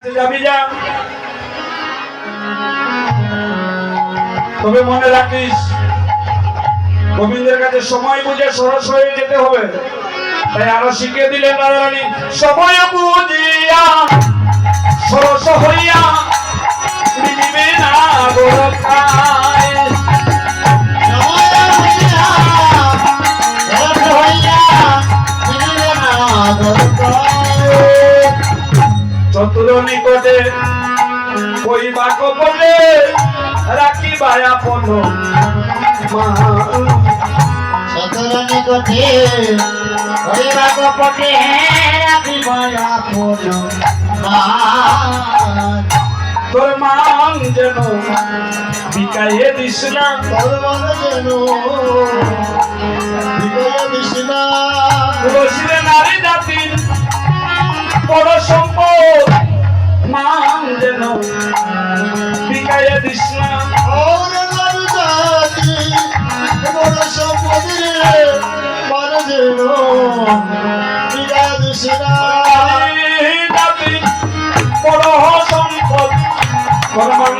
যাবি যা, তবে মনে রাখিস গোবিন্দের কাছে সময় বুঝে সরস হয়ে যেতে হবে। তাই আরো শিখিয়ে দিলেন রানী, সময় বুঝিয়া সরস হইয়া মিলিবে না গোরখায়। চতুর নিকটে কইবা কপলে রাখিবা আপন চতুর নিকটে কইবা কপলে রাখিবা আপন তোর মান যেন বিকাইয়ে দিস না, তোর মান যেন বিকাইয়ে দিস না। তুলসীরে নারী জাতির বড় সম্পদ, মান যেন বিকাইয়ে দিস না। ওর নারী জাতি বড় সম্পদ রে, মান যেন বিকাইয়ে দিস না। নারী জাতির বড় সম্পদ, তোর মান